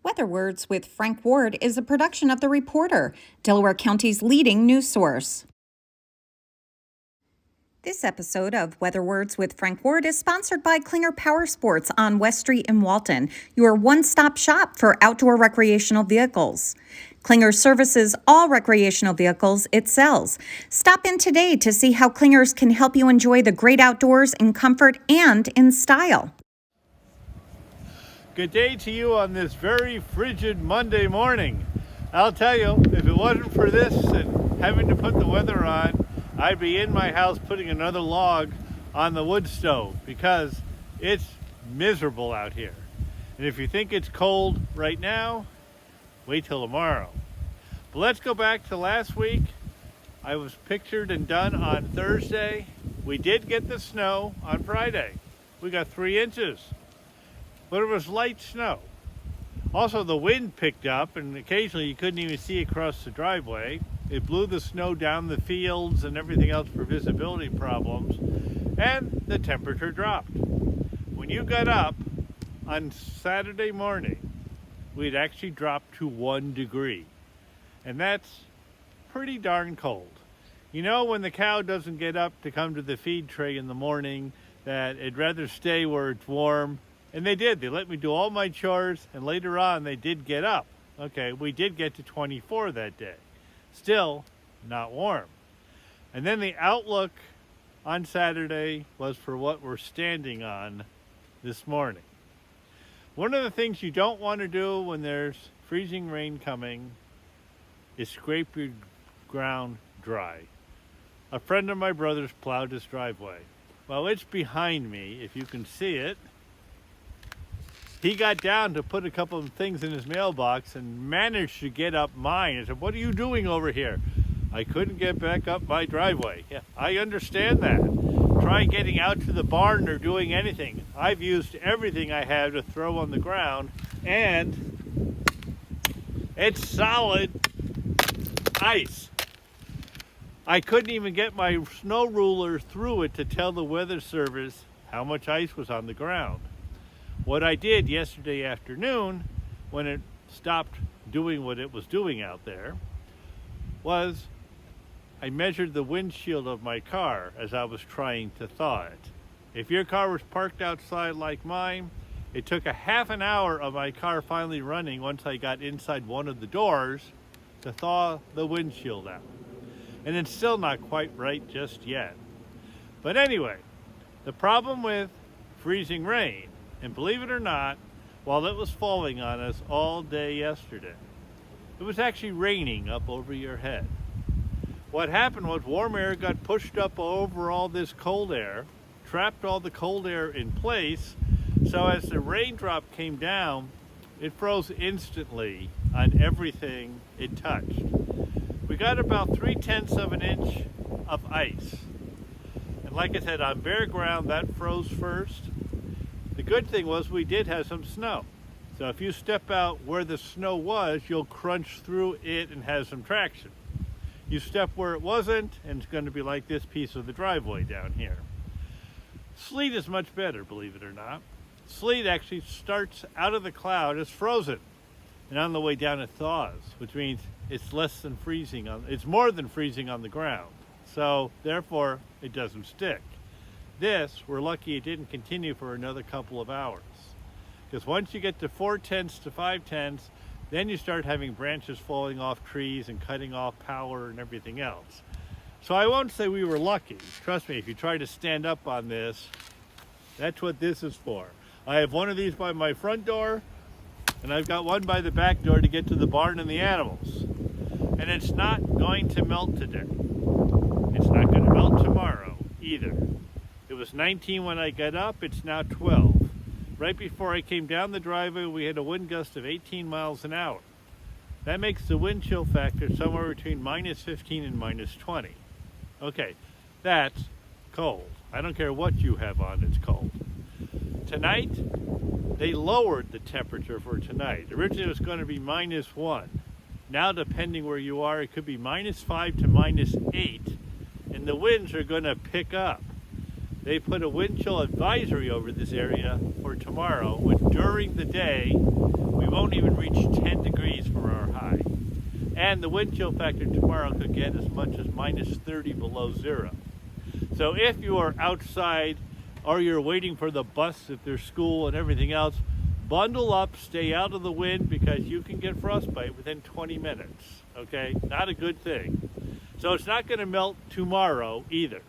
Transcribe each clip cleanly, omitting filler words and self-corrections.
Weather Words with Frank Ward is a production of The Reporter, Delaware County's leading news source. This episode of Weather Words with Frank Ward is sponsored by Klinger Power Sports on West Street in Walton, your one-stop shop for outdoor recreational vehicles. Klinger services all recreational vehicles it sells. Stop in today to see how Klingers can help you enjoy the great outdoors in comfort and in style. Good day to you on this very frigid Monday morning. I'll tell you, if it wasn't for this and having to put the weather on, I'd be in my house putting another log on the wood stove because it's miserable out here. And if you think it's cold right now, wait till tomorrow. But let's go back to last week. I was pictured and done on Thursday. We did get the snow on Friday. We got 3 inches. But it was light snow. Also, the wind picked up, and occasionally you couldn't even see across the driveway. It blew the snow down the fields and everything else for visibility problems, and the temperature dropped. When you got up on Saturday morning, we'd actually dropped to 1 degree, and that's pretty darn cold. You know, when the cow doesn't get up to come to the feed tray in the morning, that it'd rather stay where it's warm. And they did. They let me do all my chores, and later on they did get up. Okay, we did get to 24 that day. Still not warm. And then the outlook on Saturday was for what we're standing on this morning. One of the things you don't want to do when there's freezing rain coming is scrape your ground dry. A friend of my brother's plowed his driveway. Well, it's behind me, if you can see it. He got down to put a couple of things in his mailbox and managed to get up mine. I said, "What are you doing over here?" "I couldn't get back up my driveway." Yeah, I understand that. Try getting out to the barn or doing anything. I've used everything I have to throw on the ground, and it's solid ice. I couldn't even get my snow ruler through it to tell the weather service how much ice was on the ground. What I did yesterday afternoon, when it stopped doing what it was doing out there, was I measured the windshield of my car as I was trying to thaw it. If your car was parked outside like mine, it took a half an hour of my car finally running once I got inside one of the doors to thaw the windshield out. And it's still not quite right just yet. But anyway, the problem with freezing rain, and believe it or not, while it was falling on us all day yesterday, it was actually raining up over your head. What happened was warm air got pushed up over all this cold air, trapped all the cold air in place, so as the raindrop came down, it froze instantly on everything it touched. We got about 3/10 of an inch of ice. And like I said, on bare ground, that froze first. The good thing was we did have some snow. So if you step out where the snow was, you'll crunch through it and have some traction. You step where it wasn't, and it's going to be like this piece of the driveway down here. Sleet is much better, believe it or not. Sleet actually starts out of the cloud as frozen, and on the way down it thaws, which means it's it's more than freezing on the ground. So therefore, it doesn't stick. This, we're lucky it didn't continue for another couple of hours. Because once you get to 4/10 to 5/10, then you start having branches falling off trees and cutting off power and everything else. So I won't say we were lucky. Trust me, if you try to stand up on this, that's what this is for. I have one of these by my front door, and I've got one by the back door to get to the barn and the animals. And it's not going to melt today. It's not going to melt tomorrow either. It was 19 when I got up, it's now 12. Right before I came down the driveway, we had a wind gust of 18 miles an hour. That makes the wind chill factor somewhere between -15 and -20. Okay, that's cold. I don't care what you have on, it's cold. Tonight, they lowered the temperature for tonight. Originally it was going to be -1. Now, depending where you are, it could be -5 to -8, and the winds are going to pick up. They put a wind chill advisory over this area for tomorrow, which during the day, we won't even even reach 10 degrees for our high. And the wind chill factor tomorrow could get as much as minus 30 below zero. So if you are outside or you're waiting for the bus if there's school and everything else, bundle up, stay out of the wind, because you can get frostbite within 20 minutes, okay? Not a good thing. So it's not going to melt tomorrow either.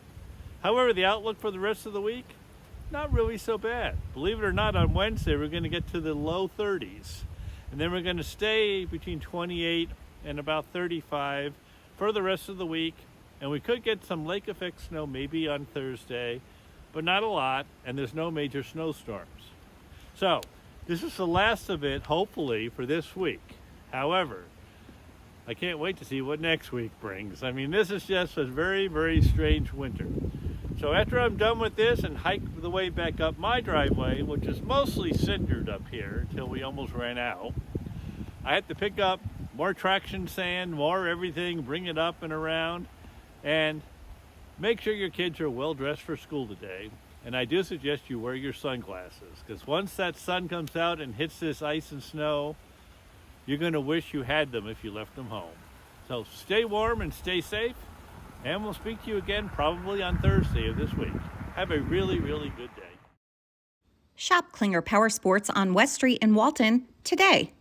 However, the outlook for the rest of the week, not really so bad. Believe it or not, on Wednesday, we're going to get to the low 30s. And then we're going to stay between 28 and about 35 for the rest of the week. And we could get some lake effect snow maybe on Thursday, but not a lot. And there's no major snowstorms. So this is the last of it, hopefully, for this week. However, I can't wait to see what next week brings. I mean, this is just a very, very strange winter. So after I'm done with this and hike the way back up my driveway, which is mostly cindered up here until we almost ran out, I have to pick up more traction sand, more everything, bring it up and around, and make sure your kids are well dressed for school today. And I do suggest you wear your sunglasses, because once that sun comes out and hits this ice and snow, you're going to wish you had them if you left them home. So stay warm and stay safe, and we'll speak to you again probably on Thursday of this week. Have a really, really good day. Shop Klinger Power Sports on West Street in Walton today.